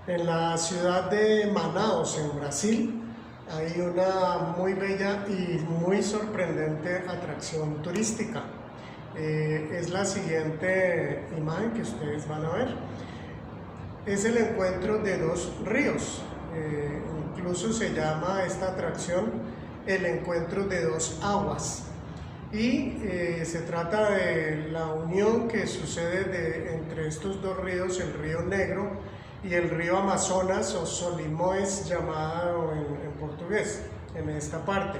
En la ciudad de Manaus, en Brasil, hay una muy bella y muy sorprendente atracción turística. Es la siguiente imagen que ustedes van a ver. Es el encuentro de dos ríos. Incluso se llama esta atracción el encuentro de dos aguas. Y se trata de la unión que sucede entre estos dos ríos, el río Negro y el río Amazonas, o Solimões llamado en portugués, en esta parte.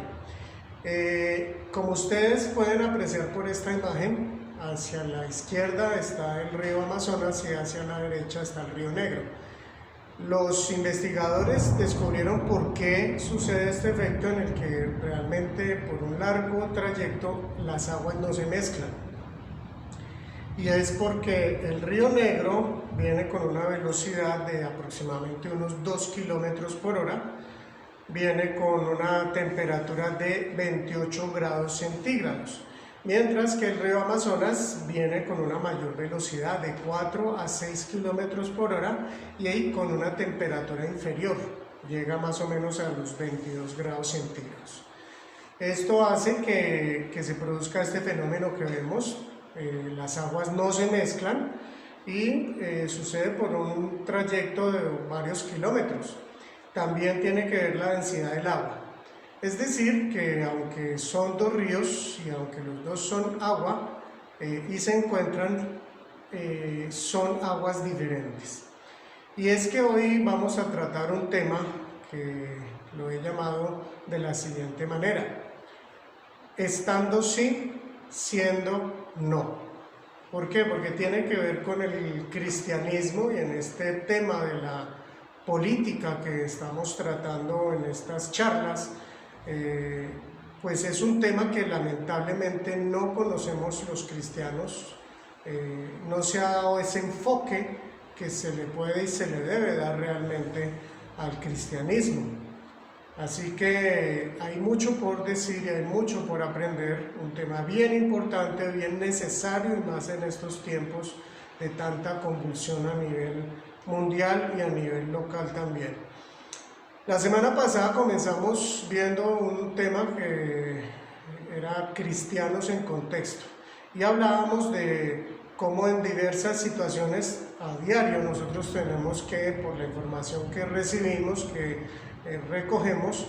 Como ustedes pueden apreciar por esta imagen, hacia la izquierda está el río Amazonas y hacia la derecha está el río Negro. Los investigadores descubrieron por qué sucede este efecto en el que realmente por un largo trayecto las aguas no se mezclan. Y es porque el río Negro viene con una velocidad de aproximadamente unos 2 kilómetros por hora, viene con una temperatura de 28 grados centígrados, mientras que el río Amazonas viene con una mayor velocidad de 4 a 6 kilómetros por hora y ahí con una temperatura inferior, llega más o menos a los 22 grados centígrados. Esto hace que se produzca este fenómeno que vemos, las aguas no se mezclan y sucede por un trayecto de varios kilómetros. También tiene que ver la densidad del agua. Es decir, que aunque son dos ríos y aunque los dos son agua y se encuentran, son aguas diferentes. Y es que hoy vamos a tratar un tema que lo he llamado de la siguiente manera: estando sí, siendo no. ¿Por qué? Porque tiene que ver con el cristianismo y en este tema de la política que estamos tratando en estas charlas. Pues es un tema que lamentablemente no conocemos los cristianos, no se ha dado ese enfoque que se le puede y se le debe dar realmente al cristianismo. Así que hay mucho por decir y hay mucho por aprender, un tema bien importante, bien necesario, y más en estos tiempos de tanta convulsión a nivel mundial y a nivel local también. La semana pasada comenzamos viendo un tema que era cristianos en contexto y hablábamos de cómo en diversas situaciones a diario nosotros tenemos que, por la información que recibimos, que recogemos,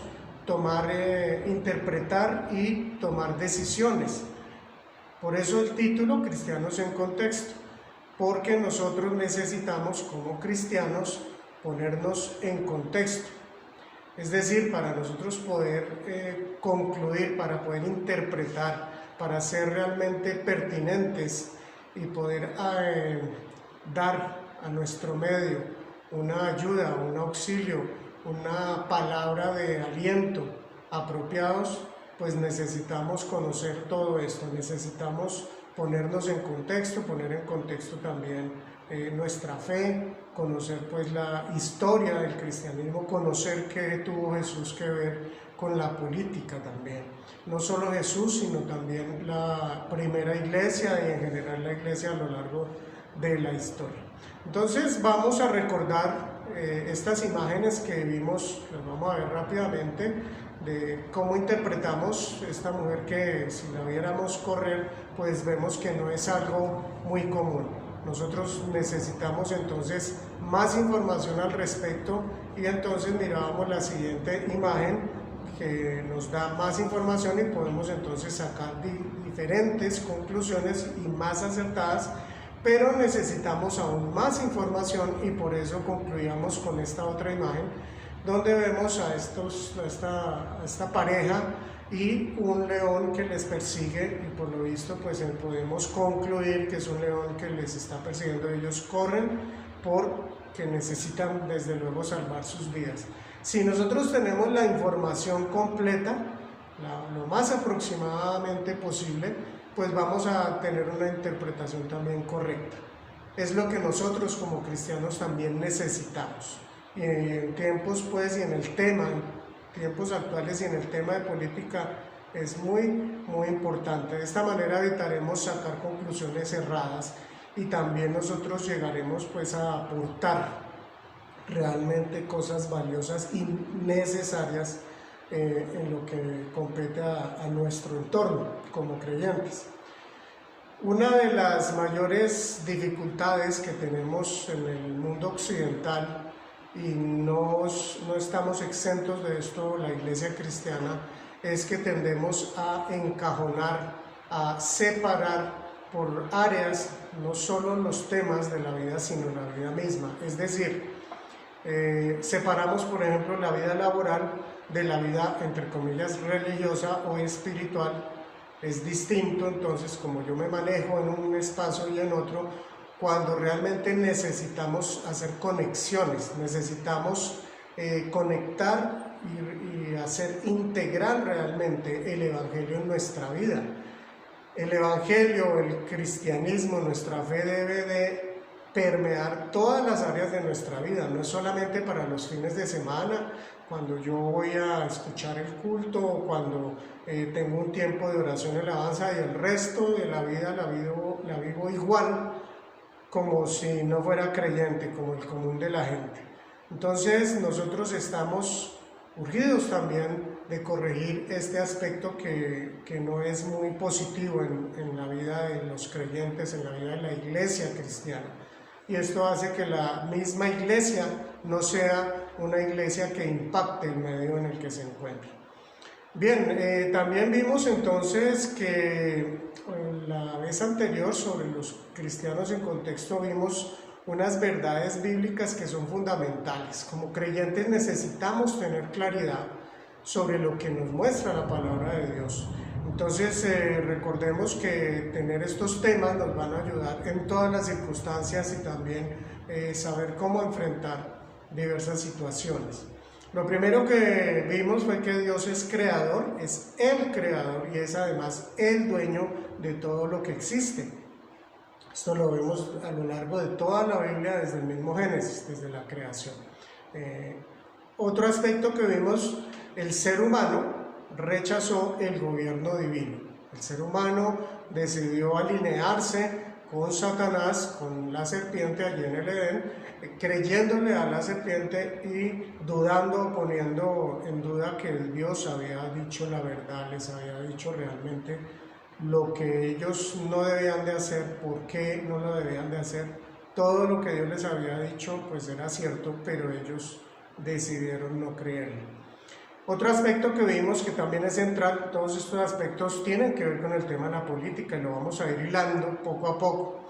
interpretar y tomar decisiones. Por eso el título, Cristianos en Contexto, porque nosotros necesitamos como cristianos ponernos en contexto. Es decir, para nosotros poder concluir, para poder interpretar, para ser realmente pertinentes y poder dar a nuestro medio una ayuda, un auxilio, una palabra de aliento apropiados, pues necesitamos conocer todo esto, necesitamos ponernos en contexto, poner en contexto también nuestra fe, conocer pues la historia del cristianismo, conocer qué tuvo Jesús que ver con la política también. No solo Jesús, sino también la primera iglesia y en general la iglesia a lo largo de la historia. Entonces vamos a recordar estas imágenes que vimos, las vamos a ver rápidamente, de cómo interpretamos esta mujer que si la viéramos correr, pues vemos que no es algo muy común. Nosotros necesitamos entonces más información al respecto y entonces mirábamos la siguiente imagen que nos da más información y podemos entonces sacar diferentes conclusiones y más acertadas, pero necesitamos aún más información y por eso concluíamos con esta otra imagen donde vemos a esta pareja y un león que les persigue y por lo visto pues podemos concluir que es un león que les está persiguiendo. Ellos corren porque necesitan desde luego salvar sus vidas. Si nosotros tenemos la información completa, lo más aproximadamente posible, pues vamos a tener una interpretación también correcta. Es lo que nosotros como cristianos también necesitamos. Y en tiempos pues y en el tema, en tiempos actuales y en el tema de política es muy importante. De esta manera evitaremos sacar conclusiones erradas y también nosotros llegaremos pues a aportar realmente cosas valiosas y necesarias en lo que compete a nuestro entorno como creyentes. Una de las mayores dificultades que tenemos en el mundo occidental, y no estamos exentos de esto la Iglesia cristiana, es que tendemos a encajonar, a separar por áreas no solo los temas de la vida, sino la vida misma. Es decir, separamos, por ejemplo, la vida laboral de la vida, entre comillas, religiosa o espiritual. Es distinto, entonces, como yo me manejo en un espacio y en otro, cuando realmente necesitamos hacer conexiones, necesitamos conectar y hacer integral realmente el Evangelio en nuestra vida. El Evangelio, el cristianismo, nuestra fe debe de permear todas las áreas de nuestra vida, no es solamente para los fines de semana, cuando yo voy a escuchar el culto o cuando tengo un tiempo de oración y alabanza, y el resto de la vida la vivo igual como si no fuera creyente, como el común de la gente. Entonces nosotros estamos urgidos también de corregir este aspecto que no es muy positivo en la vida de los creyentes, en la vida de la iglesia cristiana. Y esto hace que la misma iglesia no sea una iglesia que impacte el medio en el que se encuentra. Bien, también vimos entonces que la vez anterior sobre los cristianos en contexto vimos unas verdades bíblicas que son fundamentales. Como creyentes necesitamos tener claridad sobre lo que nos muestra la palabra de Dios. Entonces recordemos que tener estos temas nos van a ayudar en todas las circunstancias y también saber cómo enfrentar diversas situaciones. Lo primero que vimos fue que Dios es creador, es el creador y es además el dueño de todo lo que existe. Esto lo vemos a lo largo de toda la Biblia, desde el mismo Génesis, desde la creación. Otro aspecto que vimos, el ser humano rechazó el gobierno divino. El ser humano decidió alinearse con Satanás, con la serpiente allí en el Edén, creyéndole a la serpiente y dudando, poniendo en duda que Dios había dicho la verdad, les había dicho realmente lo que ellos no debían de hacer, por qué no lo debían de hacer. Todo lo que Dios les había dicho pues era cierto, pero ellos decidieron no creerlo. Otro aspecto que vimos que también es central, todos estos aspectos tienen que ver con el tema de la política y lo vamos a ir hilando poco a poco.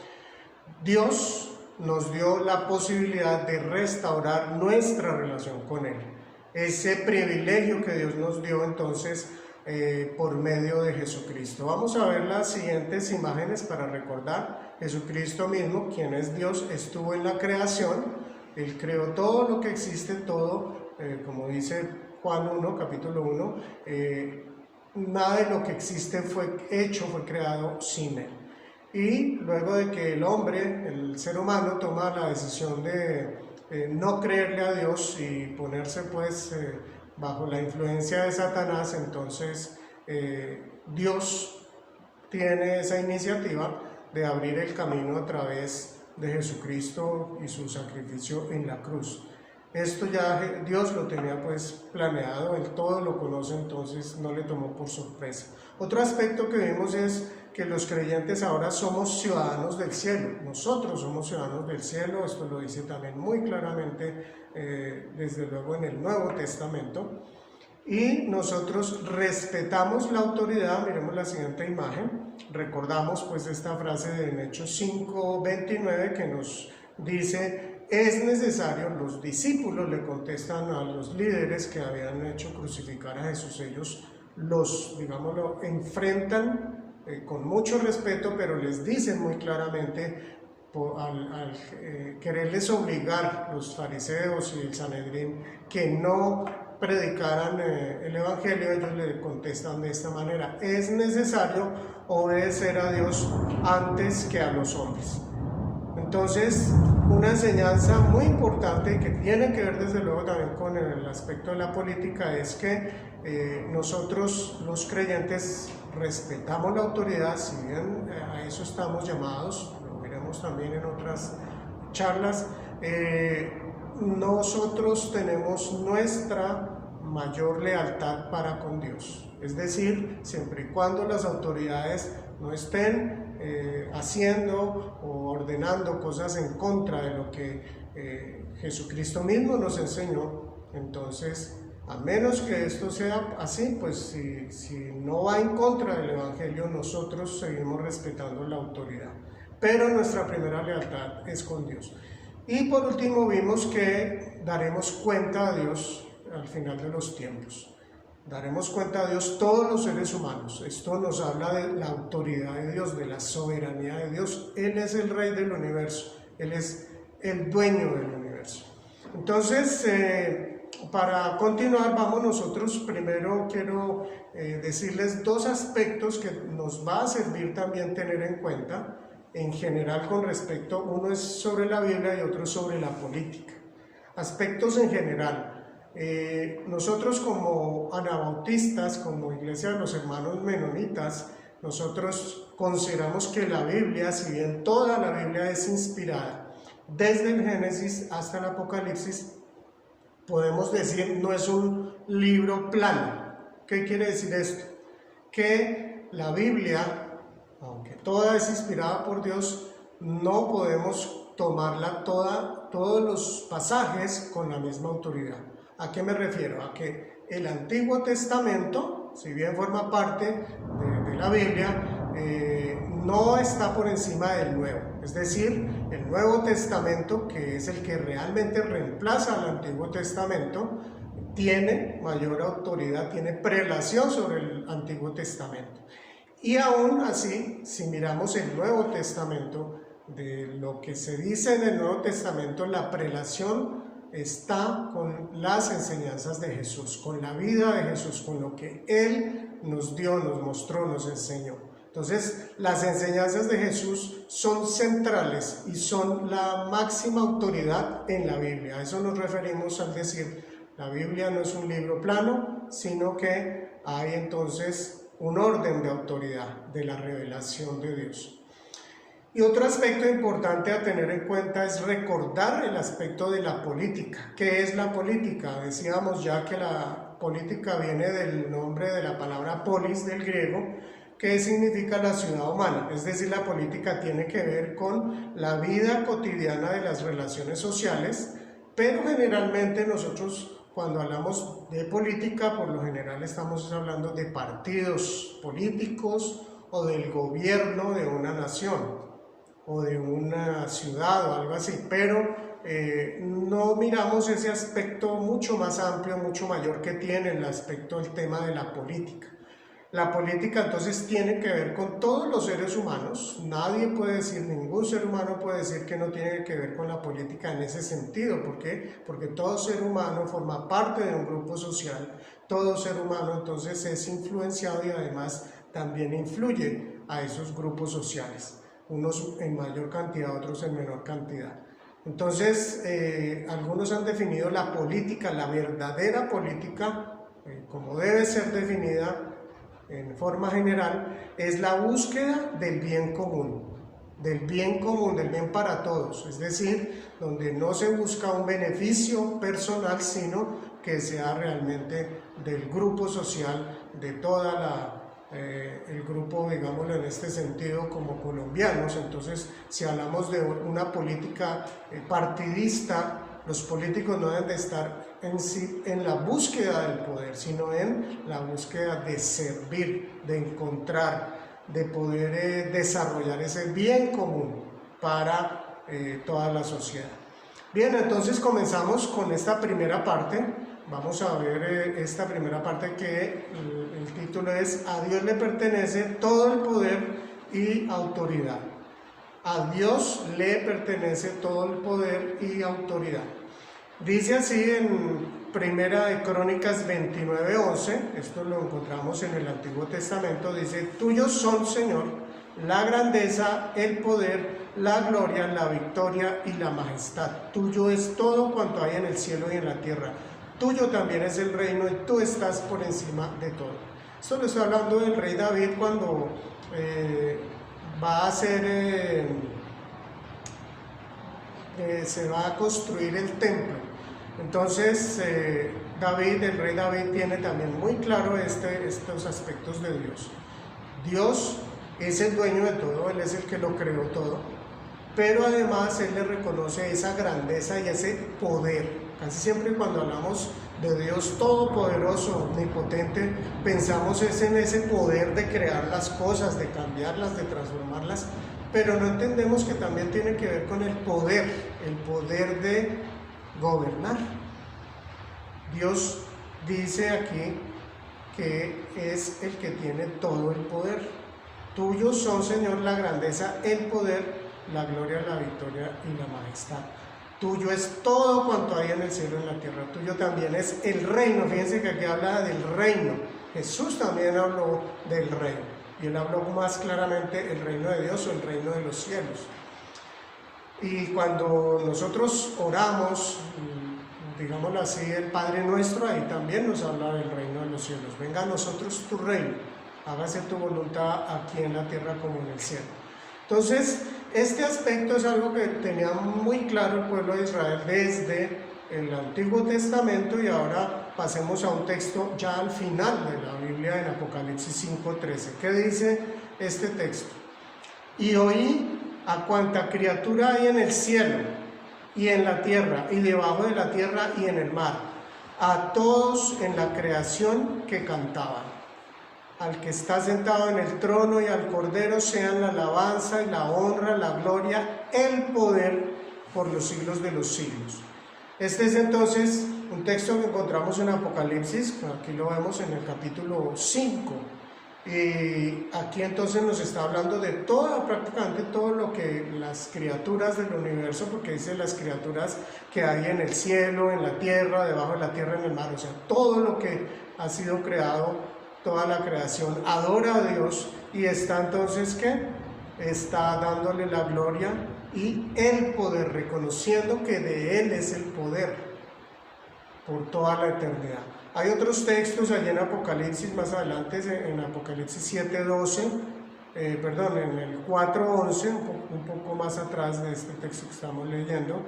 Dios nos dio la posibilidad de restaurar nuestra relación con Él. Ese privilegio que Dios nos dio entonces por medio de Jesucristo. Vamos a ver las siguientes imágenes para recordar. Jesucristo mismo, quien es Dios, estuvo en la creación. Él creó todo lo que existe, todo, como dice Juan 1, capítulo 1, nada de lo que existe fue creado sin Él. Y luego de que el hombre, el ser humano, toma la decisión de no creerle a Dios y ponerse pues bajo la influencia de Satanás, entonces Dios tiene esa iniciativa de abrir el camino a través de Jesucristo y su sacrificio en la cruz. Esto ya Dios lo tenía pues planeado, Él todo lo conoce, entonces no le tomó por sorpresa. Otro aspecto que vimos es que los creyentes ahora somos ciudadanos del cielo. Nosotros somos ciudadanos del cielo, esto lo dice también muy claramente desde luego en el Nuevo Testamento. Y nosotros respetamos la autoridad. Miremos la siguiente imagen. Recordamos pues esta frase de Hechos 5:29 que nos dice: es necesario, los discípulos le contestan a los líderes que habían hecho crucificar a Jesús, ellos los, digámoslo, enfrentan con mucho respeto, pero les dicen muy claramente, al quererles obligar los fariseos y el Sanedrín que no predicaran el Evangelio, ellos le contestan de esta manera: es necesario obedecer a Dios antes que a los hombres. Entonces, una enseñanza muy importante que tiene que ver desde luego también con el aspecto de la política es que nosotros los creyentes respetamos la autoridad, si bien a eso estamos llamados, lo veremos también en otras charlas, nosotros tenemos nuestra mayor lealtad para con Dios. Es decir, siempre y cuando las autoridades no estén haciendo o ordenando cosas en contra de lo que Jesucristo mismo nos enseñó, entonces, a menos que esto sea así, pues si no va en contra del Evangelio, nosotros seguimos respetando la autoridad. Pero nuestra primera lealtad es con Dios. Y por último vimos que daremos cuenta a Dios al final de los tiempos. Daremos cuenta a Dios todos los seres humanos. Esto nos habla de la autoridad de Dios, de la soberanía de Dios. Él es el Rey del universo, Él es el dueño del universo. Entonces, para continuar, nosotros primero quiero decirles dos aspectos que nos va a servir también tener en cuenta, en general con respecto, uno es sobre la Biblia y otro sobre la política. Aspectos en general. Nosotros como anabautistas, como Iglesia de los Hermanos Menonitas, nosotros consideramos que la Biblia, si bien toda la Biblia es inspirada, desde el Génesis hasta el Apocalipsis, podemos decir, no es un libro plano. ¿Qué quiere decir esto? Que la Biblia, aunque toda es inspirada por Dios, no podemos tomarla todos los pasajes con la misma autoridad. ¿A qué me refiero? A que el Antiguo Testamento, si bien forma parte de la Biblia, no está por encima del Nuevo. Es decir, el Nuevo Testamento, que es el que realmente reemplaza al Antiguo Testamento, tiene mayor autoridad, tiene prelación sobre el Antiguo Testamento. Y aún así, si miramos el Nuevo Testamento, de lo que se dice en el Nuevo Testamento, la prelación está con las enseñanzas de Jesús, con la vida de Jesús, con lo que Él nos dio, nos mostró, nos enseñó. Entonces, las enseñanzas de Jesús son centrales y son la máxima autoridad en la Biblia. A eso nos referimos al decir, la Biblia no es un libro plano, sino que hay entonces un orden de autoridad de la revelación de Dios. Y otro aspecto importante a tener en cuenta es recordar el aspecto de la política. ¿Qué es la política? Decíamos ya que la política viene del nombre de la palabra polis del griego, que significa la ciudad humana. Es decir, la política tiene que ver con la vida cotidiana de las relaciones sociales, pero generalmente nosotros cuando hablamos de política, por lo general estamos hablando de partidos políticos o del gobierno de una nación o de una ciudad o algo así, pero no miramos ese aspecto mucho más amplio, mucho mayor que tiene el aspecto del tema de la política. La política entonces tiene que ver con todos los seres humanos. Nadie puede decir, ningún ser humano puede decir que no tiene que ver con la política en ese sentido. ¿Por qué? Porque todo ser humano forma parte de un grupo social, todo ser humano entonces es influenciado y además también influye a esos grupos sociales. Unos en mayor cantidad, otros en menor cantidad. Entonces, algunos han definido la política, la verdadera política, como debe ser definida en forma general, es la búsqueda del bien común, del bien para todos, es decir, donde no se busca un beneficio personal, sino que sea realmente del grupo social, de toda el grupo, digámoslo en este sentido, como colombianos. Entonces, si hablamos de una política partidista, los políticos no deben de estar en la búsqueda del poder, sino en la búsqueda de servir, de encontrar, de poder desarrollar ese bien común para toda la sociedad. Bien, entonces comenzamos con esta primera parte. Vamos a ver esta primera parte que el título es A Dios le pertenece todo el poder y autoridad. A Dios le pertenece todo el poder y autoridad. Dice así en Primera de Crónicas 29:11, esto lo encontramos en el Antiguo Testamento, dice: tuyos son, Señor, la grandeza, el poder, la gloria, la victoria y la majestad. Tuyo es todo cuanto hay en el cielo y en la tierra. Tuyo también es el reino y tú estás por encima de todo. Esto lo está hablando del rey David cuando va a hacer, se va a construir el templo. Entonces, David, el rey David, tiene también muy claro estos aspectos de Dios. Dios es el dueño de todo, Él es el que lo creó todo, pero además Él le reconoce esa grandeza y ese poder. Casi siempre cuando hablamos de Dios todopoderoso, omnipotente, pensamos en ese poder de crear las cosas, de cambiarlas, de transformarlas, pero no entendemos que también tiene que ver con el poder de gobernar. Dios dice aquí que es el que tiene todo el poder. Tuyos son, Señor, la grandeza, el poder, la gloria, la victoria y la majestad. Tuyo es todo cuanto hay en el cielo y en la tierra. Tuyo también es el reino. Fíjense que aquí habla del reino. Jesús también habló del reino. Y él habló más claramente el reino de Dios o el reino de los cielos. Y cuando nosotros oramos, digámoslo así, el Padre Nuestro, ahí también nos habla del reino de los cielos. Venga a nosotros tu reino, hágase tu voluntad aquí en la tierra como en el cielo. Entonces, este aspecto es algo que tenía muy claro el pueblo de Israel desde el Antiguo Testamento, y ahora pasemos a un texto ya al final de la Biblia, en Apocalipsis 5:13. ¿Qué dice este texto? Y oí a cuanta criatura hay en el cielo y en la tierra y debajo de la tierra y en el mar, a todos en la creación que cantaban: al que está sentado en el trono y al Cordero sean la alabanza y la honra, la gloria, el poder por los siglos de los siglos. Este es entonces un texto que encontramos en Apocalipsis, aquí lo vemos en el capítulo 5. Y aquí entonces nos está hablando de prácticamente todo lo que las criaturas del universo, porque dice las criaturas que hay en el cielo, en la tierra, debajo de la tierra, en el mar, o sea, todo lo que ha sido creado, toda la creación adora a Dios y está entonces, ¿qué? Está dándole la gloria y el poder, reconociendo que de Él es el poder por toda la eternidad. Hay otros textos allí en Apocalipsis, más adelante, en Apocalipsis 7:12, en el 4:11, un poco más atrás de este texto que estamos leyendo.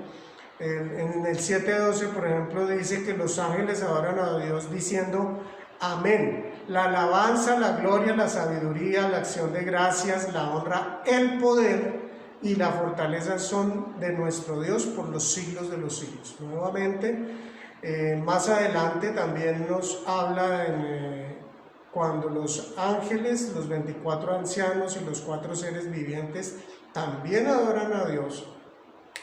En el 7:12, por ejemplo, dice que los ángeles adoran a Dios diciendo: amén. La alabanza, la gloria, la sabiduría, la acción de gracias, la honra, el poder y la fortaleza son de nuestro Dios por los siglos de los siglos. Nuevamente, más adelante también nos habla cuando los ángeles, los 24 ancianos y los 4 seres vivientes también adoran a Dios,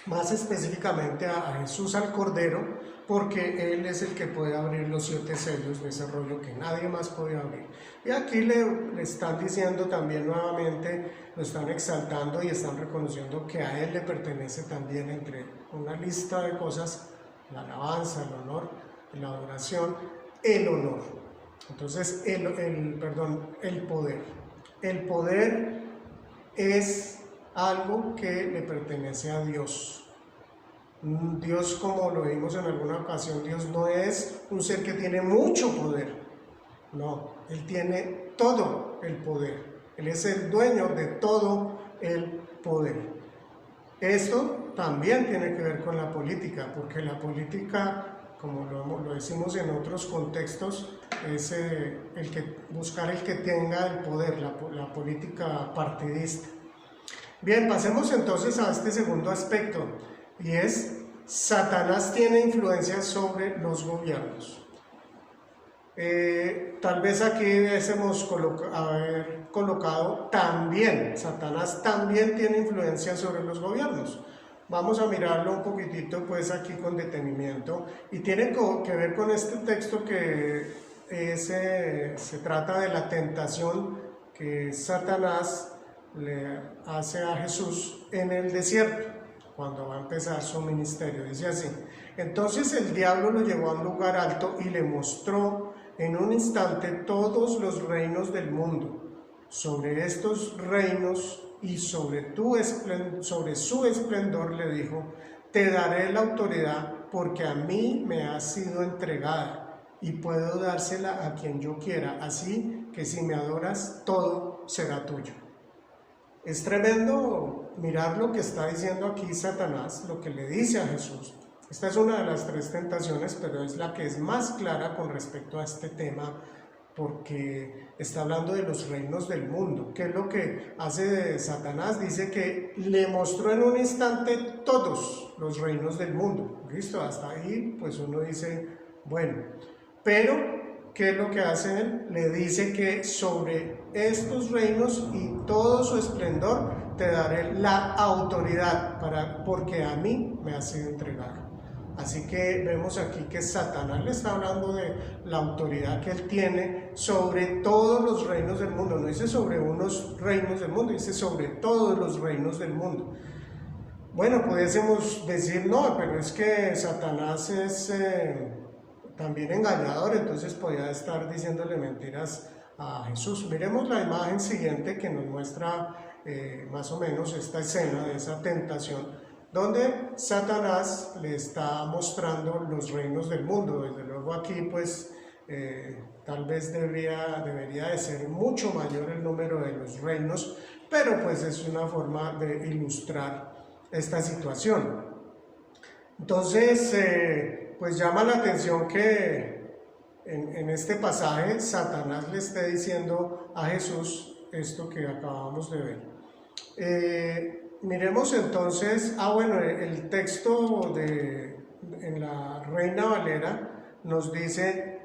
más específicamente a Jesús, al Cordero, porque Él es el que puede abrir los 7 sellos de ese rollo que nadie más puede abrir. Y aquí le están diciendo también nuevamente, lo están exaltando y están reconociendo que a Él le pertenece también, entre una lista de cosas, la alabanza, el honor, la adoración, el honor. Entonces, el poder. El poder es algo que le pertenece a Dios. Dios, como lo vimos en alguna ocasión, Dios no es un ser que tiene mucho poder. No, Él tiene todo el poder. Él es el dueño de todo el poder. Esto también tiene que ver con la política, porque la política, como lo decimos en otros contextos, es buscar el que tenga el poder, la política partidista. Bien, pasemos entonces a este segundo aspecto, y es: Satanás tiene influencia sobre los gobiernos. Tal vez aquí hubiésemos haber colocado también, Satanás también tiene influencia sobre los gobiernos. Vamos a mirarlo un poquitito pues aquí con detenimiento, y tiene que ver con este texto que se trata de la tentación que Satanás le hace a Jesús en el desierto, cuando va a empezar su ministerio. Dice así: entonces el diablo lo llevó a un lugar alto y le mostró en un instante todos los reinos del mundo. Sobre estos reinos y sobre su esplendor le dijo: te daré la autoridad, porque a mí me ha sido entregada y puedo dársela a quien yo quiera, así que si me adoras, todo será tuyo. Es tremendo mirar lo que está diciendo aquí Satanás, lo que le dice a Jesús, Esta es una de las tres tentaciones, pero es la que es más clara con respecto a este tema, porque está hablando de los reinos del mundo. ¿Qué es lo que hace Satanás? Dice que le mostró en un instante todos los reinos del mundo. ¿Listo? Hasta ahí, pues uno dice, bueno, pero ¿qué es lo que hace él? Le dice que sobre estos reinos y todo su esplendor te daré la autoridad, porque a mí me ha sido entregado. Así que vemos aquí que Satanás le está hablando de la autoridad que él tiene sobre todos los reinos del mundo. No dice sobre unos reinos del mundo, dice sobre todos los reinos del mundo. Bueno, pudiésemos decir, no, pero es que Satanás es también engañador, entonces podía estar diciéndole mentiras a Jesús. Miremos la imagen siguiente que nos muestra más o menos esta escena de esa tentación, donde Satanás le está mostrando los reinos del mundo. Desde luego aquí pues tal vez debería de ser mucho mayor el número de los reinos, pero pues es una forma de ilustrar esta situación. Entonces pues llama la atención que en este pasaje Satanás le esté diciendo a Jesús esto que acabamos de ver. Miremos entonces, bueno, el texto en la Reina Valera nos dice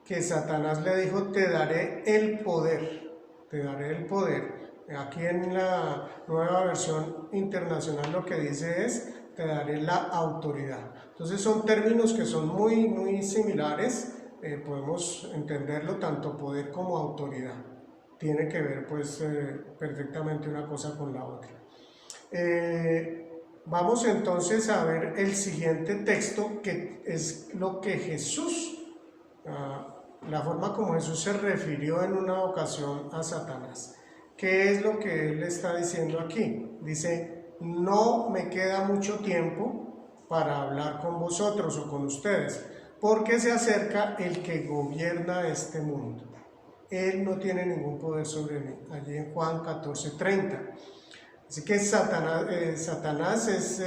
que Satanás le dijo, te daré el poder, te daré el poder. Aquí en la Nueva Versión Internacional lo que dice es, te daré la autoridad. Entonces son términos que son muy, muy similares, podemos entenderlo tanto poder como autoridad. Tiene que ver pues perfectamente una cosa con la otra. Vamos entonces a ver el siguiente texto, que es lo que Jesús, la forma como Jesús se refirió en una ocasión a Satanás. ¿Qué es lo que él está diciendo aquí? Dice, no me queda mucho tiempo para hablar con vosotros o con ustedes, porque se acerca el que gobierna este mundo. Él no tiene ningún poder sobre mí. Allí en Juan 14:30. Así que Satanás es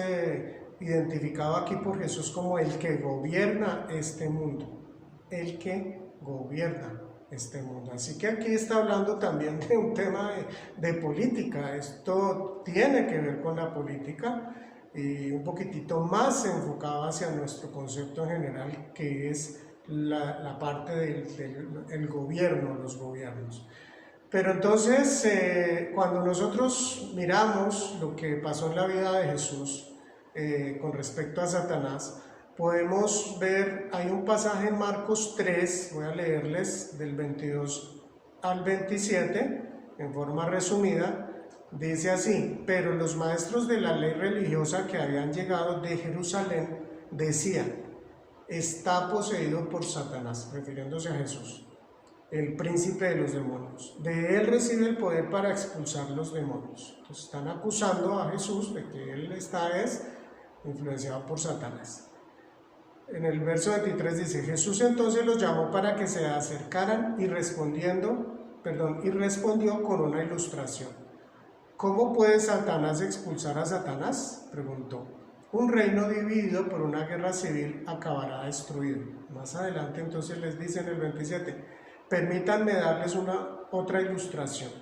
identificado aquí por Jesús como el que gobierna este mundo. El que gobierna este mundo. Así que aquí está hablando también de un tema de política. Esto tiene que ver con la política y un poquitito más enfocado hacia nuestro concepto en general, que es la parte del gobierno, los gobiernos. Pero entonces, cuando nosotros miramos lo que pasó en la vida de Jesús con respecto a Satanás, podemos ver, hay un pasaje en Marcos 3, voy a leerles del 22 al 27, en forma resumida, dice así, pero los maestros de la ley religiosa que habían llegado de Jerusalén decían, está poseído por Satanás, refiriéndose a Jesús, el príncipe de los demonios. De él recibe el poder para expulsar los demonios. Entonces están acusando a Jesús de que él está influenciado por Satanás. En el verso 23 dice, Jesús entonces los llamó para que se acercaran y respondió con una ilustración. ¿Cómo puede Satanás expulsar a Satanás?, preguntó. Un reino dividido por una guerra civil acabará destruido. Más adelante entonces les dice en el 27, permítanme darles otra ilustración.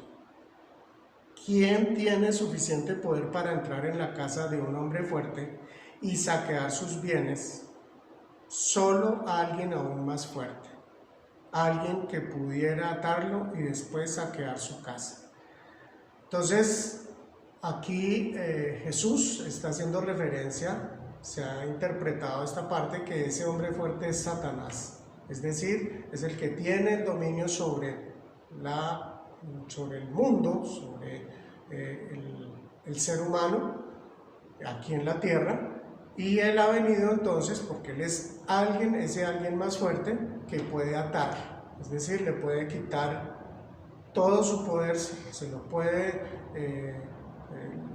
¿Quién tiene suficiente poder para entrar en la casa de un hombre fuerte y saquear sus bienes? Solo alguien aún más fuerte, alguien que pudiera atarlo y después saquear su casa. Entonces, aquí Jesús está haciendo referencia, se ha interpretado esta parte, que ese hombre fuerte es Satanás. Es decir, es el que tiene el dominio sobre el mundo, sobre el ser humano aquí en la tierra, y él ha venido entonces porque él es ese alguien más fuerte que puede atar, es decir, le puede quitar todo su poder,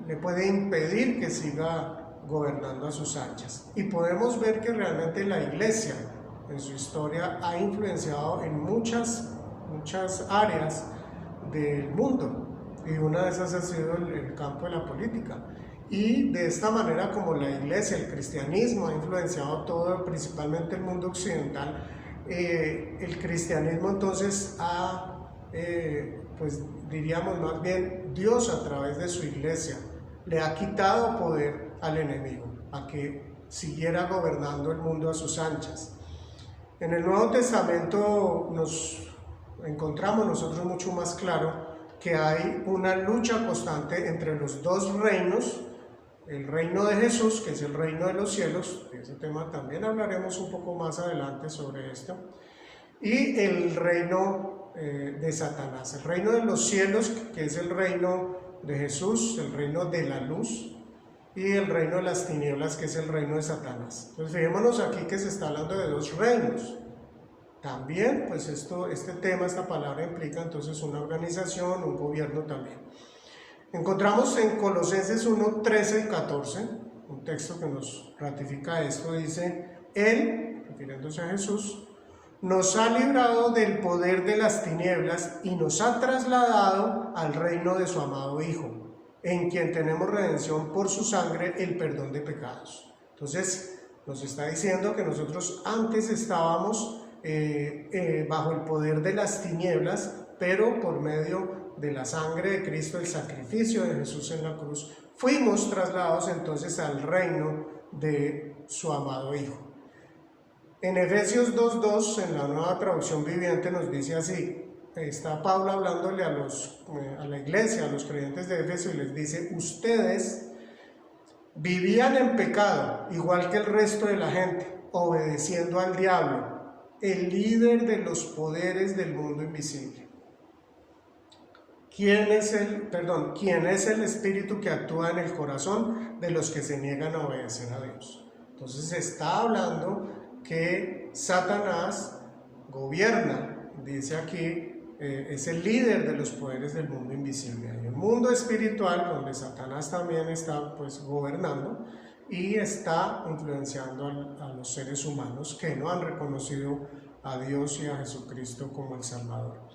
le puede impedir que siga gobernando a sus anchas. Y podemos ver que realmente la iglesia en su historia ha influenciado en muchas áreas del mundo, y una de esas ha sido el campo de la política. Y de esta manera, como la iglesia, el cristianismo ha influenciado todo, principalmente el mundo occidental, el cristianismo entonces pues diríamos más bien, Dios a través de su iglesia le ha quitado poder al enemigo, a que siguiera gobernando el mundo a sus anchas. En el Nuevo Testamento nos encontramos nosotros mucho más claro que hay una lucha constante entre los dos reinos, el reino de Jesús, que es el reino de los cielos, de ese tema también hablaremos un poco más adelante sobre esto, y el reino de Satanás, el reino de los cielos, que es el reino de Jesús, el reino de la luz, y el reino de las tinieblas, que es el reino de Satanás. Entonces fijémonos aquí que se está hablando de dos reinos. También, pues este tema, esta palabra implica entonces una organización, un gobierno también. Encontramos en Colosenses 1, 13 y 14, un texto que nos ratifica esto, dice: Él, refiriéndose a Jesús, nos ha librado del poder de las tinieblas y nos ha trasladado al reino de su amado Hijo, en quien tenemos redención por su sangre, el perdón de pecados. Entonces, nos está diciendo que nosotros antes estábamos bajo el poder de las tinieblas, pero por medio de la sangre de Cristo, el sacrificio de Jesús en la cruz, fuimos trasladados entonces al reino de su amado Hijo. En Efesios 2.2, en la Nueva Traducción Viviente, nos dice así, está Pablo hablándole a la iglesia, a los creyentes de Éfeso, y les dice: ustedes vivían en pecado, igual que el resto de la gente, obedeciendo al diablo, el líder de los poderes del mundo invisible. ¿Quién es el espíritu que actúa en el corazón de los que se niegan a obedecer a Dios? Entonces está hablando que Satanás gobierna, dice aquí, es el líder de los poderes del mundo invisible. Hay un mundo espiritual donde Satanás también está pues gobernando y está influenciando a los seres humanos que no han reconocido a Dios y a Jesucristo como el Salvador.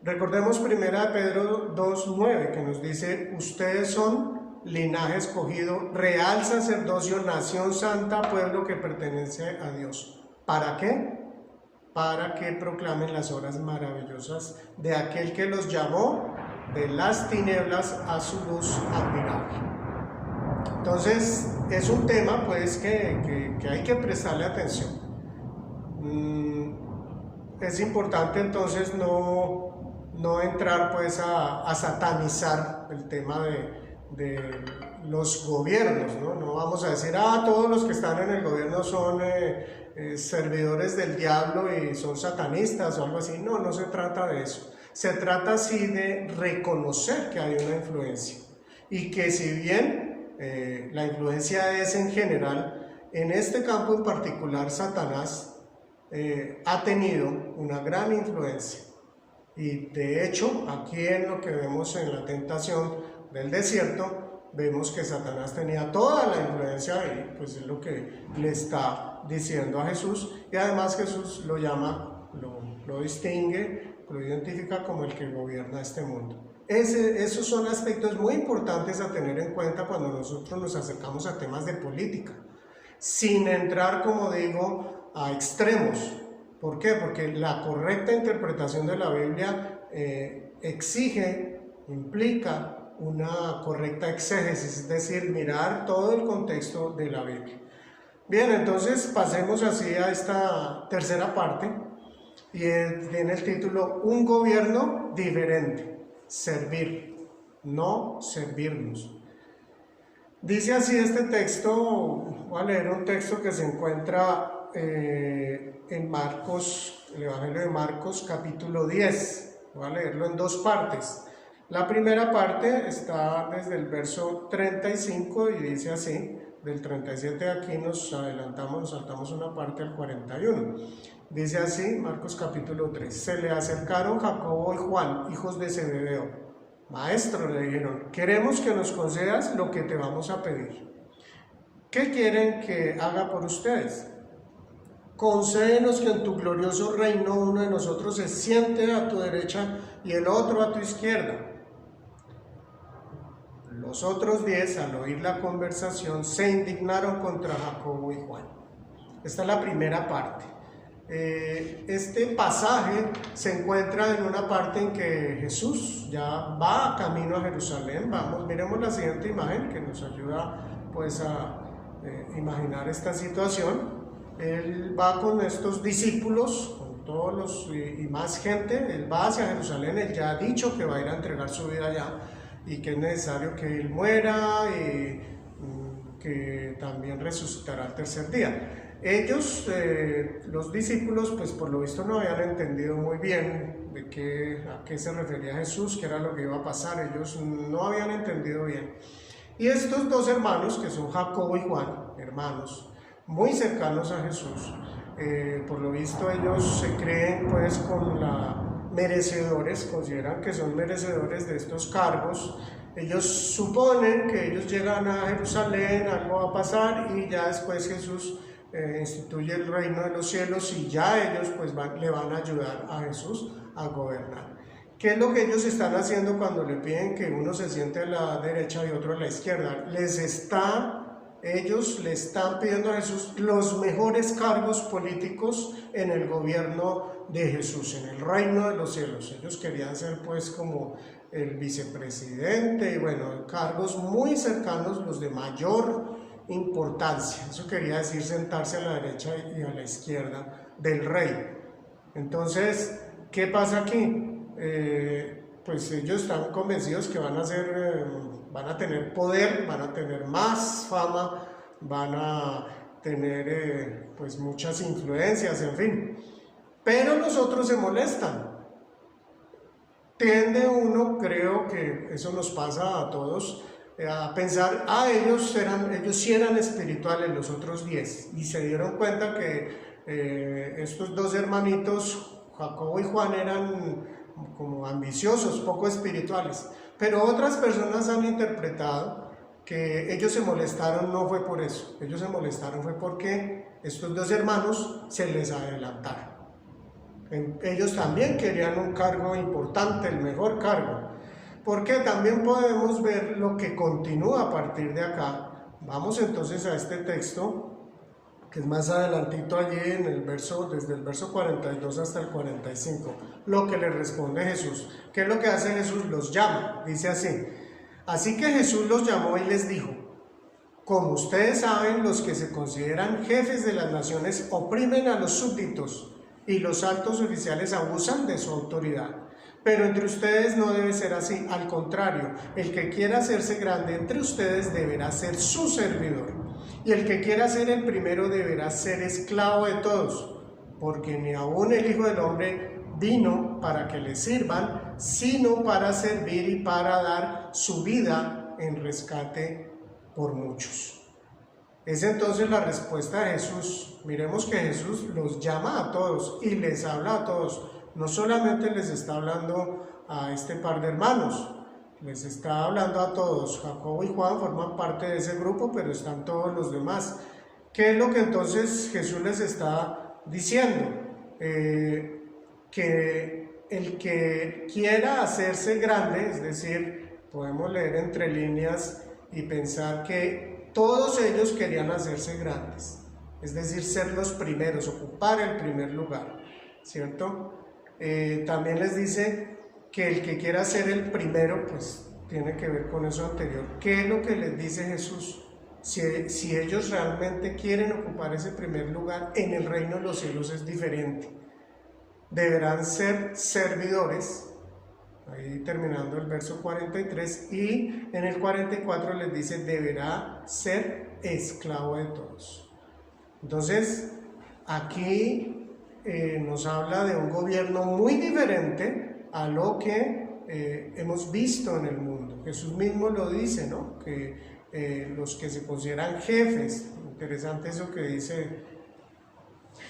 Recordemos 1 Pedro 2:9, que nos dice: ustedes son linaje escogido, real sacerdocio, nación santa, pueblo que pertenece a Dios. ¿Para qué? Para que proclamen las obras maravillosas de aquel que los llamó de las tinieblas a su luz admirable. Entonces, es un tema pues que hay que prestarle atención. Es importante entonces no entrar pues a satanizar el tema de los gobiernos, ¿no? No vamos a decir: todos los que están en el gobierno son servidores del diablo y son satanistas o algo así. No, no se trata de eso. Se trata sí de reconocer que hay una influencia y que si bien la influencia es en general, en este campo en particular Satanás ha tenido una gran influencia. Y de hecho, aquí en lo que vemos en la tentación del desierto, vemos que Satanás tenía toda la influencia y pues es lo que le está diciendo a Jesús, y además Jesús lo llama, lo distingue, lo identifica como el que gobierna este mundo. Esos son aspectos muy importantes a tener en cuenta cuando nosotros nos acercamos a temas de política, sin entrar, como digo, a extremos. ¿Por qué? Porque la correcta interpretación de la Biblia implica una correcta exégesis, es decir, mirar todo el contexto de la Biblia. Bien, entonces pasemos así a esta tercera parte, y tiene el título: Un gobierno diferente, servir, no servirnos. Dice así este texto. Voy a leer un texto que se encuentra en Marcos, el Evangelio de Marcos, capítulo 10. Voy a leerlo en dos partes. La primera parte está desde el verso 35 y dice así. Del 37 aquí nos adelantamos, nos saltamos una parte al 41. Dice así, Marcos capítulo 3. Se le acercaron Jacobo y Juan, hijos de Zebedeo. Maestro, le dijeron, queremos que nos concedas lo que te vamos a pedir. ¿Qué quieren que haga por ustedes? Concédenos que en tu glorioso reino uno de nosotros se siente a tu derecha y el otro a tu izquierda. los otros 10, al oír la conversación, se indignaron contra Jacobo y Juan. Esta es la primera parte. Este pasaje se encuentra en una parte en que Jesús ya va camino a Jerusalén. Vamos, miremos la siguiente imagen que nos ayuda pues a imaginar esta situación. Él va con estos discípulos, con todos los y más gente. Él va hacia Jerusalén. Él ya ha dicho que va a ir a entregar su vida allá y que es necesario que él muera y que también resucitará al tercer día. Ellos, los discípulos, pues por lo visto no habían entendido muy bien a qué se refería Jesús, qué era lo que iba a pasar. Ellos no habían entendido bien. Y estos dos hermanos, que son Jacobo y Juan, hermanos muy cercanos a Jesús, por lo visto ellos se creen pues merecedores, consideran que son merecedores de estos cargos. Ellos suponen que ellos llegan a Jerusalén, algo va a pasar y ya después Jesús instituye el reino de los cielos y ya ellos pues le van a ayudar a Jesús a gobernar. ¿Qué es lo que ellos están haciendo cuando le piden que uno se siente a la derecha y otro a la izquierda? Ellos le están pidiendo a Jesús los mejores cargos políticos en el gobierno de Jesús, en el reino de los cielos. Ellos querían ser pues como el vicepresidente y bueno, cargos muy cercanos, los de mayor importancia. Eso quería decir sentarse a la derecha y a la izquierda del rey. Entonces, ¿qué pasa aquí? Pues ellos están convencidos que van a tener poder, van a tener más fama, van a tener pues muchas influencias, en fin. Pero los otros se molestan. Tiende uno, creo que eso nos pasa a todos, a pensar, ellos sí eran espirituales, los otros 10, y se dieron cuenta que estos dos hermanitos, Jacobo y Juan, eran como ambiciosos, poco espirituales. Pero otras personas han interpretado que ellos se molestaron, no fue por eso, ellos se molestaron fue porque estos dos hermanos se les adelantaron. Ellos también querían un cargo importante, el mejor cargo. Porque también podemos ver lo que continúa a partir de acá. Vamos entonces a este texto, que es más adelantito allí en el verso, desde el verso 42 hasta el 45. Lo que le responde Jesús. ¿Qué es lo que hace Jesús? Los llama, dice así. Así que Jesús los llamó y les dijo: como ustedes saben, los que se consideran jefes de las naciones oprimen a los súbditos y los altos oficiales abusan de su autoridad. Pero entre ustedes no debe ser así, al contrario, el que quiera hacerse grande entre ustedes deberá ser su servidor, y el que quiera ser el primero deberá ser esclavo de todos, porque ni aun el Hijo del Hombre vino para que le sirvan, sino para servir y para dar su vida en rescate por muchos. Es entonces la respuesta de Jesús. Miremos que Jesús los llama a todos y les habla a todos. No solamente les está hablando a este par de hermanos, les está hablando a todos. Jacobo y Juan forman parte de ese grupo, pero están todos los demás. ¿Qué es lo que entonces Jesús les está diciendo? Que el que quiera hacerse grande, es decir, podemos leer entre líneas y pensar que todos ellos querían hacerse grandes, es decir, ser los primeros, ocupar el primer lugar, ¿cierto? También les dice que el que quiera ser el primero, pues tiene que ver con eso anterior. ¿Qué es lo que les dice Jesús? Si ellos realmente quieren ocupar ese primer lugar en el reino de los cielos es diferente. Deberán ser servidores, ahí terminando el verso 43, y en el 44 les dice, deberá ser esclavo de todos. Entonces, aquí nos habla de un gobierno muy diferente a lo que hemos visto en el mundo. Jesús mismo lo dice, ¿no? Que los que se consideran jefes, interesante eso que dice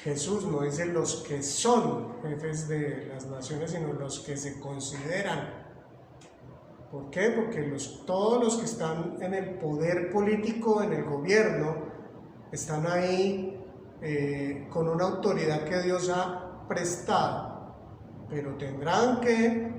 Jesús, no dice los que son jefes de las naciones, sino los que se consideran. ¿Por qué? Porque todos los que están en el poder político, en el gobierno, están ahí con una autoridad que Dios ha prestado, pero tendrán que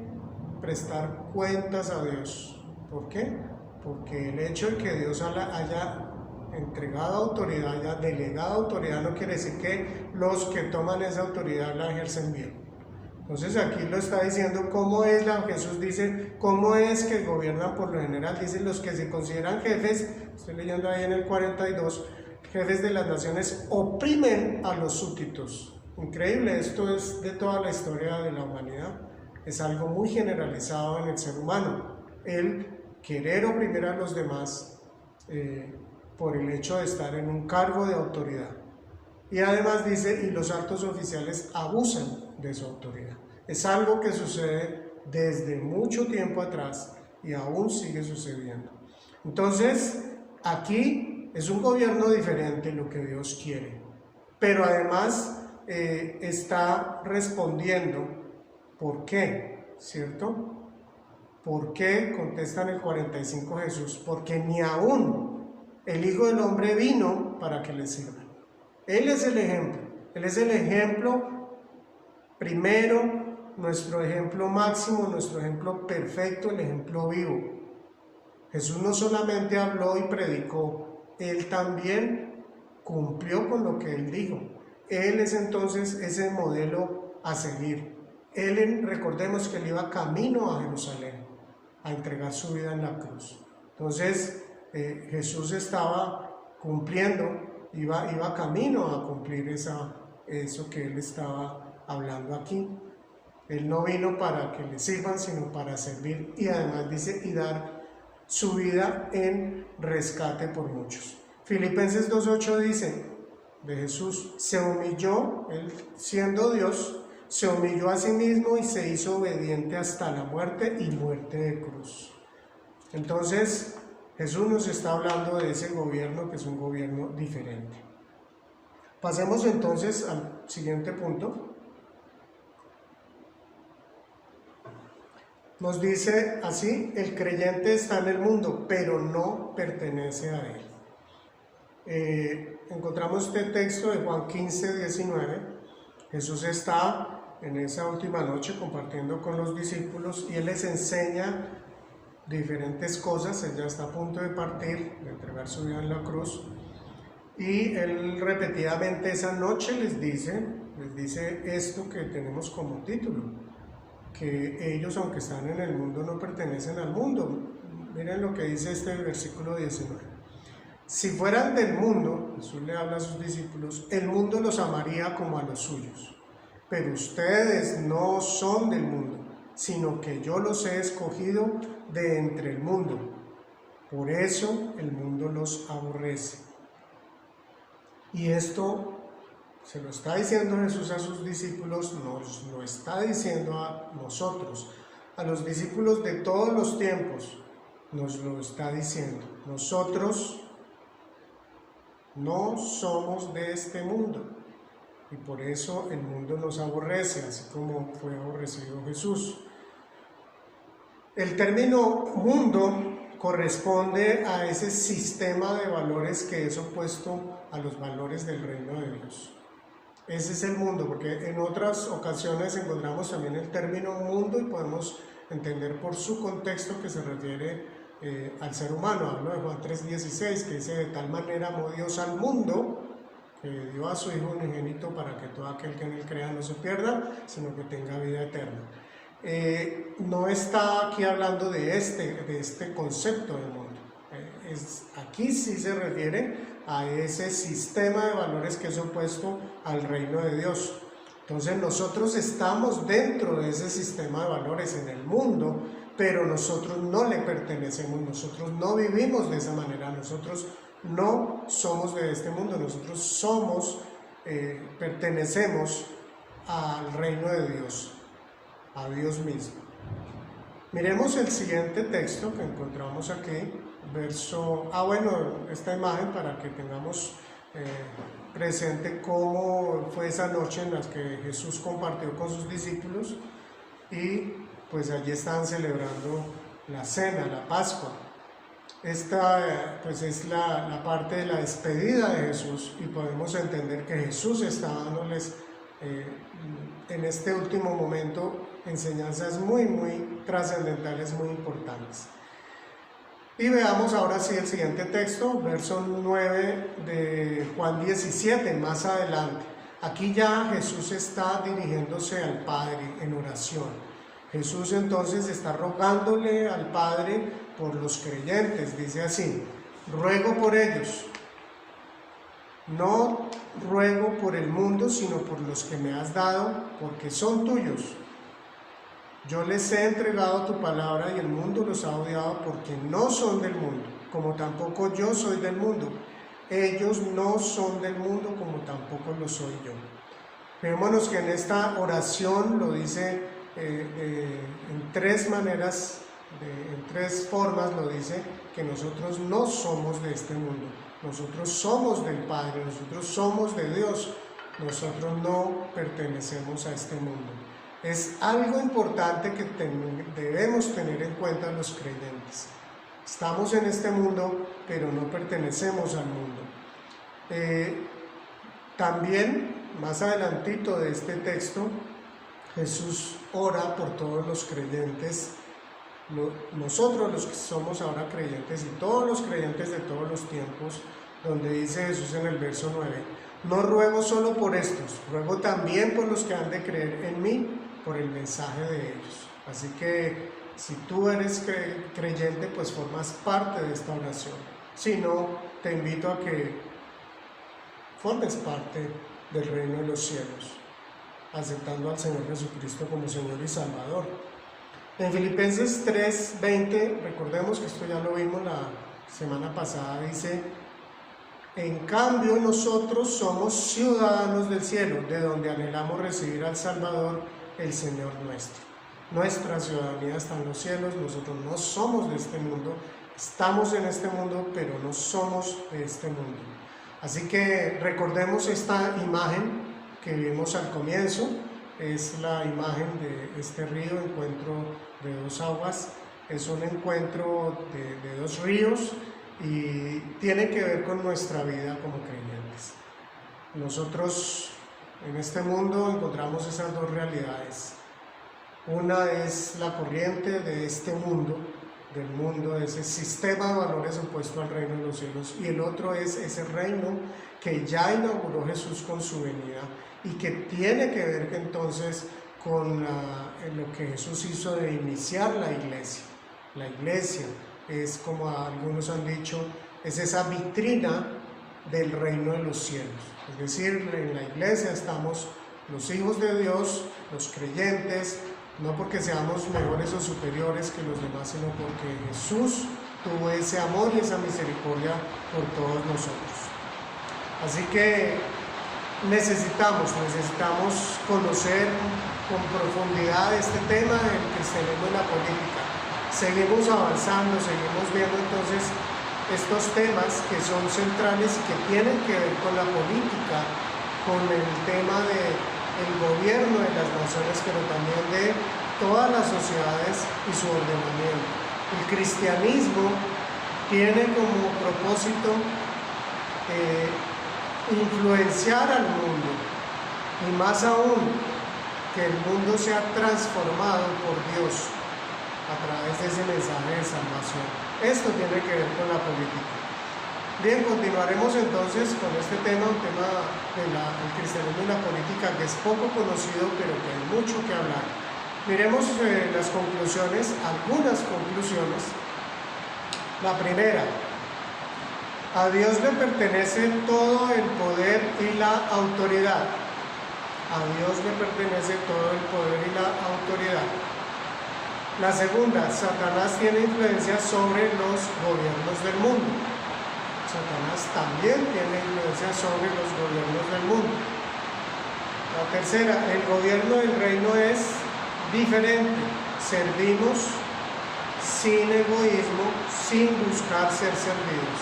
prestar cuentas a Dios. ¿Por qué? porque el hecho de que Dios haya entregado autoridad, haya delegado autoridad, no quiere decir que los que toman esa autoridad la ejercen bien. Entonces aquí lo está diciendo cómo es Jesús dice, cómo es que gobiernan por lo general, dicen los que se consideran jefes, estoy leyendo ahí en el 42, jefes de las naciones oprimen a los súbditos. Increíble, esto es de toda la historia de la humanidad, es algo muy generalizado en el ser humano, el querer oprimir a los demás por el hecho de estar en un cargo de autoridad. Y además dice, y los altos oficiales abusan de su autoridad. Es algo que sucede desde mucho tiempo atrás y aún sigue sucediendo. Entonces, aquí es un gobierno diferente lo que Dios quiere, pero además está respondiendo ¿por qué? ¿Cierto? ¿Por qué? Contesta en el 45 Jesús, porque ni aún el Hijo del Hombre vino para que le sirvan. Él es el ejemplo, Él es el ejemplo primero, nuestro ejemplo máximo, nuestro ejemplo perfecto, el ejemplo vivo. Jesús no solamente habló y predicó, Él también cumplió con lo que Él dijo. Él es entonces ese modelo a seguir. Él, recordemos que Él iba camino a Jerusalén a entregar su vida en la cruz. Entonces Jesús estaba cumpliendo, iba camino a cumplir eso que Él estaba hablando aquí. Él no vino para que le sirvan, sino para servir, y además dice, y dar su vida en rescate por muchos. Filipenses 2:8 dice de Jesús, se humilló, Él siendo Dios, se humilló a sí mismo y se hizo obediente hasta la muerte y muerte de cruz. Entonces, Jesús nos está hablando de ese gobierno que es un gobierno diferente. Pasemos entonces al siguiente punto. Nos dice así, el creyente está en el mundo, pero no pertenece a él. Encontramos este texto de Juan 15:19. Jesús está en esa última noche compartiendo con los discípulos y Él les enseña diferentes cosas. Él ya está a punto de partir, de entregar su vida en la cruz, y Él repetidamente esa noche les dice esto que tenemos como título, que ellos, aunque están en el mundo, no pertenecen al mundo. Miren lo que dice este versículo 19. Si fueran del mundo, Jesús le habla a sus discípulos, el mundo los amaría como a los suyos, pero ustedes no son del mundo, sino que yo los he escogido de entre el mundo. Por eso el mundo los aborrece. Y esto se lo está diciendo Jesús a sus discípulos, nos lo está diciendo a nosotros, a los discípulos de todos los tiempos, nos lo está diciendo. Nosotros no somos de este mundo y por eso el mundo nos aborrece, así como fue aborrecido Jesús. El término mundo corresponde a ese sistema de valores que es opuesto a los valores del reino de Dios. Ese es el mundo, porque en otras ocasiones encontramos también el término mundo y podemos entender por su contexto que se refiere al ser humano. Hablo de Juan 3:16, que dice, de tal manera amó Dios al mundo, que dio a su Hijo unigénito para que todo aquel que en él crea no se pierda, sino que tenga vida eterna. No está aquí hablando de este concepto del mundo. Aquí sí se refiere a ese sistema de valores que es opuesto al reino de Dios. Entonces nosotros estamos dentro de ese sistema de valores en el mundo, pero nosotros no le pertenecemos, nosotros no vivimos de esa manera, nosotros no somos de este mundo, nosotros pertenecemos al reino de Dios, a Dios mismo. Miremos el siguiente texto que encontramos aquí, esta imagen para que tengamos presente cómo fue esa noche en la que Jesús compartió con sus discípulos y pues allí estaban celebrando la cena, la Pascua. Esta pues es la parte de la despedida de Jesús y podemos entender que Jesús está dándoles en este último momento enseñanzas muy trascendentales, muy importantes. Y veamos ahora sí el siguiente texto, verso 9 de Juan 17, más adelante. Aquí ya Jesús está dirigiéndose al Padre en oración. Jesús entonces está rogándole al Padre por los creyentes. Dice así: ruego por ellos. No ruego por el mundo, sino por los que me has dado, porque son tuyos. Yo les he entregado tu palabra y el mundo los ha odiado porque no son del mundo, como tampoco yo soy del mundo. Ellos no son del mundo, como tampoco lo soy yo. Fijémonos que en esta oración lo dice en tres maneras, en tres formas lo dice, que nosotros no somos de este mundo. Nosotros somos del Padre, nosotros somos de Dios, nosotros no pertenecemos a este mundo. Es algo importante que debemos tener en cuenta los creyentes. Estamos en este mundo, pero no pertenecemos al mundo. También, más adelantito de este texto, Jesús ora por todos los creyentes, nosotros los que somos ahora creyentes y todos los creyentes de todos los tiempos, donde dice Jesús en el verso 9, no ruego solo por estos, ruego también por los que han de creer en mí, por el mensaje de ellos. Así que si tú eres creyente, pues formas parte de esta oración. Si no, te invito a que formes parte del reino de los cielos, aceptando al Señor Jesucristo como Señor y Salvador. En Filipenses 3:20, recordemos que esto ya lo vimos la semana pasada, dice: en cambio nosotros somos ciudadanos del cielo, de donde anhelamos recibir al Salvador, el Señor nuestro. Nuestra ciudadanía está en los cielos, nosotros no somos de este mundo, estamos en este mundo, pero no somos de este mundo. Así que recordemos esta imagen que vimos al comienzo, es la imagen de este río, encuentro de dos aguas, es un encuentro de dos ríos y tiene que ver con nuestra vida como creyentes. Nosotros en este mundo encontramos esas dos realidades. Una es la corriente de este mundo, de ese sistema de valores opuesto al reino de los cielos, y el otro es ese reino que ya inauguró Jesús con su venida y que tiene que ver entonces con lo que Jesús hizo de iniciar la iglesia. La iglesia es, como algunos han dicho, es esa vitrina del reino de los cielos. Es decir, en la iglesia estamos los hijos de Dios, los creyentes, no porque seamos mejores o superiores que los demás, sino porque Jesús tuvo ese amor y esa misericordia por todos nosotros. Así que necesitamos conocer con profundidad este tema del cristianismo y la política. Seguimos avanzando, seguimos viendo entonces estos temas que son centrales y que tienen que ver con la política, con el tema del gobierno de las naciones, pero también de todas las sociedades y su ordenamiento. El cristianismo tiene como propósito influenciar al mundo, y más aún que el mundo sea transformado por Dios a través de ese mensaje de salvación. Esto tiene que ver con la política. Bien, continuaremos entonces con este tema, un tema del cristianismo y la política que es poco conocido, pero que hay mucho que hablar. Miremos las conclusiones, algunas conclusiones. La primera: a Dios le pertenece todo el poder y la autoridad. A Dios le pertenece todo el poder y la autoridad. La segunda: Satanás tiene influencia sobre los gobiernos del mundo. Satanás también tiene influencia sobre los gobiernos del mundo. La tercera: el gobierno del reino es diferente. Servimos sin egoísmo, sin buscar ser servidos.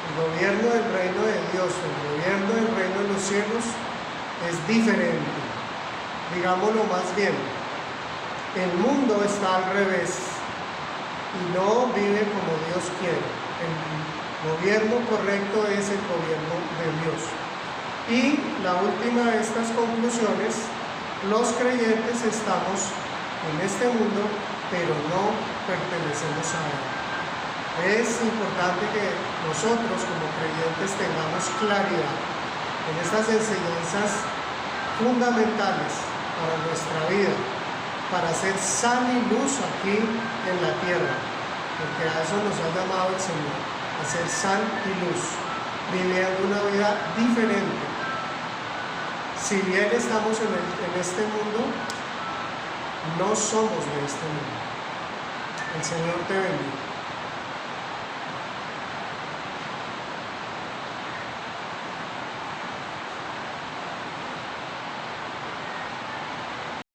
El gobierno del reino de Dios, el gobierno del reino de los cielos es diferente. Digámoslo más bien, el mundo está al revés y no vive como Dios quiere. El gobierno correcto es el gobierno de Dios. Y la última de estas conclusiones: los creyentes estamos en este mundo, pero no pertenecemos a él. Es importante que nosotros como creyentes tengamos claridad en estas enseñanzas fundamentales para nuestra vida, para ser sal y luz aquí en la tierra, porque a eso nos ha llamado el Señor, a ser sal y luz, viviendo una vida diferente. Si bien estamos en este mundo, no somos de este mundo. El Señor te bendiga.